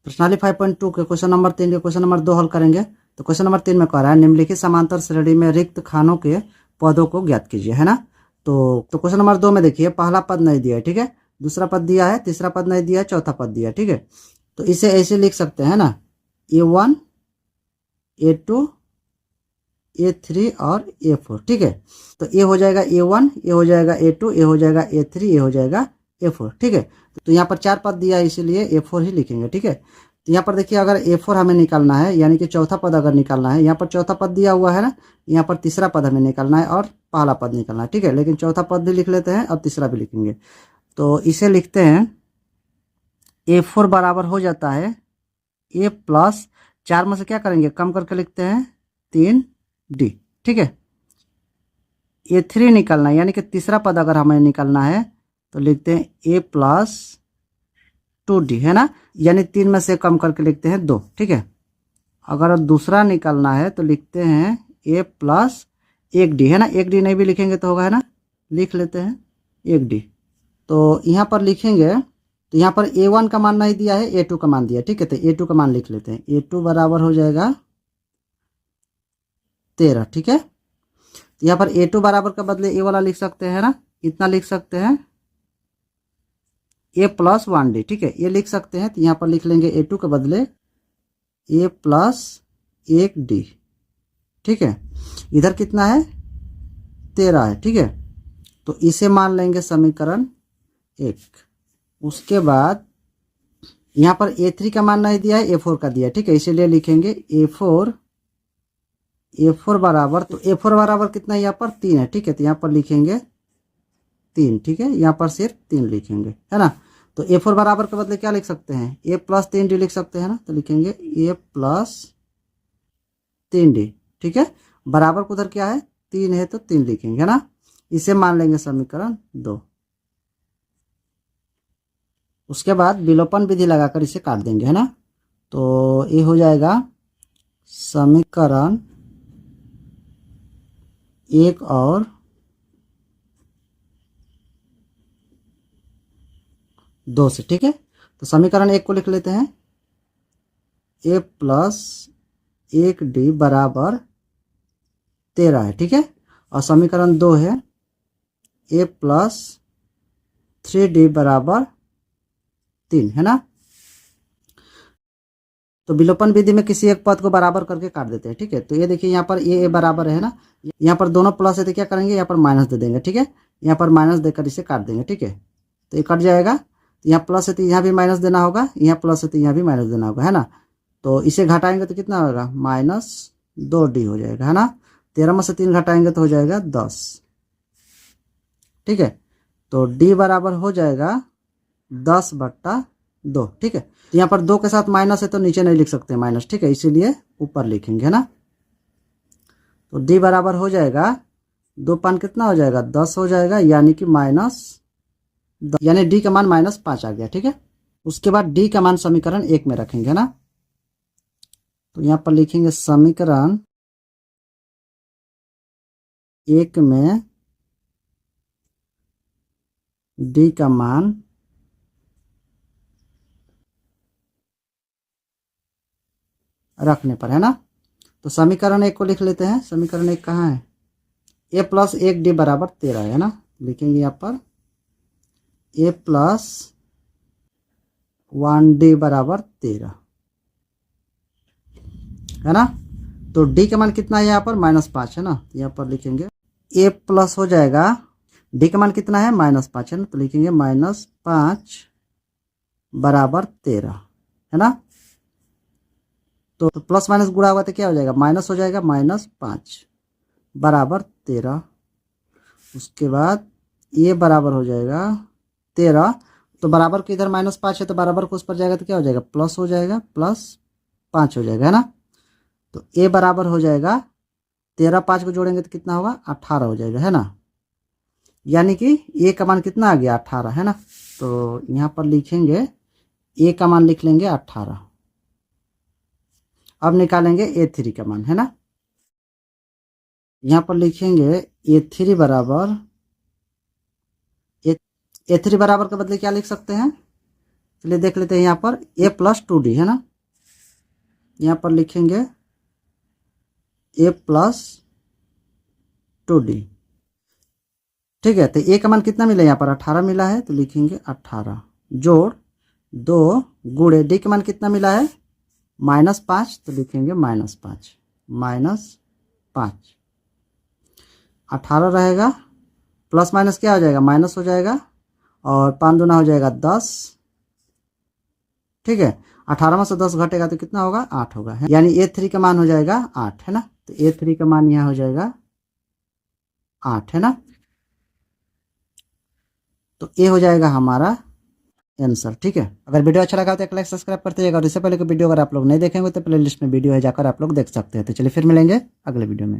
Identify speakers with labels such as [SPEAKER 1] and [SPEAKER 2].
[SPEAKER 1] प्रश्नावली 5.2 के question number 3 के क्वेश्चन नंबर 2 हल करेंगे। तो क्वेश्चन नंबर 3 में कह रहा है निम्नलिखित समांतर श्रेणी में रिक्त खानों के पदों को ज्ञात कीजिए, है ना। तो क्वेश्चन नंबर 2 में देखिए पहला पद नहीं दिया है, ठीक है, दूसरा पद दिया है, तीसरा पद नहीं दिया है, चौथा पद दिया है, ठीक है। तो इसे ऐसे लिख सकते हैं ना, A1 A2 A3 और A4, ठीक है। तो ये हो जाएगा A1, ये हो जाएगा A2, ये हो जाएगा A3, ये हो जाएगा A4, ठीक है। तो यहाँ पर 4 पद दिया है इसीलिए A4 ही लिखेंगे, ठीक है। तो यहाँ पर देखिए अगर A4 हमें निकालना है, यानी कि चौथा पद अगर निकालना है, यहाँ पर चौथा पद दिया हुआ है ना, यहाँ पर तीसरा पद हमें निकालना है और पहला पद निकालना है, ठीक है। लेकिन चौथा पद भी लिख लेते हैं और तीसरा भी लिखेंगे। तो इसे लिखते हैं A4 बराबर हो जाता है A प्लस 4 में से क्या करेंगे, कम करके लिखते हैं 3D, ठीक है। A3 निकालना है, यानी कि तीसरा पद अगर हमें निकालना है तो लिखते हैं A प्लस 2D, है ना, यानी 3 में से कम करके लिखते हैं 2, ठीक है। अगर दूसरा निकालना है तो लिखते हैं A प्लस 1D, है ना, 1D नहीं भी लिखेंगे तो होगा, है ना, लिख लेते हैं 1D। तो यहाँ पर लिखेंगे तो यहाँ पर A1 का मान नहीं दिया है, A2 का मान दिया, ठीक है। तो A2 का मान लिख लेते हैं, A2 बराबर हो जाएगा 13, ठीक है। तो यहाँ पर A2 बराबर का बदले A वाला लिख सकते हैं ना, इतना लिख सकते हैं A प्लस 1D, ठीक है, ये लिख सकते हैं। तो यहाँ पर लिख लेंगे A2 के बदले A प्लस 1D, ठीक है। इधर कितना है, 13 है, ठीक है। तो इसे मान लेंगे समीकरण 1। उसके बाद यहाँ पर A3 का मान नहीं दिया है, A4 का दिया है, ठीक है, इसीलिए लिखेंगे A4 बराबर, तो A4 बराबर कितना है, यहाँ पर 3 है, ठीक है। तो यहाँ पर लिखेंगे 3, ठीक है, यहाँ पर सिर्फ 3 लिखेंगे, है ना। तो A4 बराबर के बदले क्या लिख सकते हैं, A प्लस 3D लिख सकते हैं ना। तो लिखेंगे A प्लस 3D, ठीक है। बराबर को उधर क्या है, 3 है तो 3 लिखेंगे, है ना। इसे मान लेंगे समीकरण 2। उसके बाद विलोपन विधि लगाकर इसे काट देंगे, है ना। तो ये हो जाएगा समीकरण 1 और 2 से, ठीक है। तो समीकरण 1 को लिख लेते हैं A प्लस 1D बराबर 13 है, ठीक है। और समीकरण 2 है A प्लस 3D बराबर 3, है ना। तो विलोपन विधि में किसी एक पद को बराबर करके काट देते हैं, ठीक है। तो ये देखिए यहाँ पर A बराबर है ना, यहाँ पर दोनों प्लस है तो क्या करेंगे, यहाँ पर माइनस दे देंगे, ठीक है। यहाँ पर माइनस देकर इसे काट देंगे, ठीक है। तो ये कट जाएगा। तो यहाँ प्लस है तो यहाँ भी माइनस देना होगा, यहाँ प्लस है तो यहाँ भी माइनस देना होगा, है ना। तो इसे घटाएंगे तो कितना होगा, -2D हो जाएगा, है ना। 13 में से 3 घटाएंगे तो हो जाएगा 10, ठीक है। तो D बराबर हो जाएगा 10/2, ठीक है। तो यहाँ पर 2 के साथ माइनस है तो नीचे नहीं लिख सकते माइनस, ठीक है, इसीलिए ऊपर लिखेंगे, है ना। तो D बराबर हो जाएगा 2 पान कितना हो जाएगा, 10 हो जाएगा, यानी कि -10, यानी D का मान -5 आ गया, ठीक है। उसके बाद D का मान समीकरण 1 में रखेंगे, ना। तो यहाँ पर लिखेंगे समीकरण 1 में D का मान रखने पर, है ना। तो समीकरण 1 को लिख लेते हैं। समीकरण 1 कहाँ है, A प्लस 1D बराबर 13 है ना। लिखेंगे यहाँ पर A प्लस 1D बराबर 13, है ना। तो D का मान कितना है, यहाँ पर -5 है ना। यहाँ पर लिखेंगे A प्लस हो जाएगा, D का मान कितना है, -5 है ना। तो लिखेंगे -5 बराबर 13, है ना। तो प्लस माइनस गुणा हुआ तो क्या हो जाएगा, माइनस हो जाएगा, -5 बराबर 13। उसके बाद ये बराबर हो जाएगा 13। तो बराबर को इधर -5 है तो बराबर को उस पर जाएगा तो क्या हो जाएगा, प्लस हो जाएगा, +5 हो जाएगा, है ना। तो A बराबर हो जाएगा 13, 5 को जोड़ेंगे तो कितना होगा, 18 हो जाएगा, है ना। यानी कि A का मान कितना आ गया, 18, है ना। तो यहाँ पर लिखेंगे A का मान लिख लेंगे 18। अब निकालेंगे A3 का मान, है ना। यहाँ पर लिखेंगे A3 बराबर, A3 बराबर के बदले क्या लिख सकते हैं, चलिए देख लेते हैं यहाँ पर a प्लस 2d है ना, यहाँ पर लिखेंगे a प्लस 2d। ठीक है, तो a का मान कितना मिला यहाँ पर 18 मिला है, तो लिखेंगे 18 जोड़ 2 गुणे d का मान कितना मिला है -5, तो लिखेंगे -5 -5। 18 रहेगा, प्लस माइनस क्या हो जाएगा माइनस हो जाएगा, और 5 दूना हो जाएगा 10। ठीक है, 18 में से 10 घटेगा तो कितना होगा 8 होगा, है? यानी a3 का मान हो जाएगा 8 है ना, तो a3 का मान यहाँ हो जाएगा 8 है ना, तो a हो जाएगा हमारा आंसर। ठीक है, अगर वीडियो अच्छा लगा तो एक लाइक सब्सक्राइब करते जाएगा, और इससे पहले कोई वीडियो अगर आप लोग नहीं देखेंगे तो प्ले लिस्ट में वीडियो है, जाकर आप लोग देख सकते हैं। तो चलिए फिर मिलेंगे अगले वीडियो में।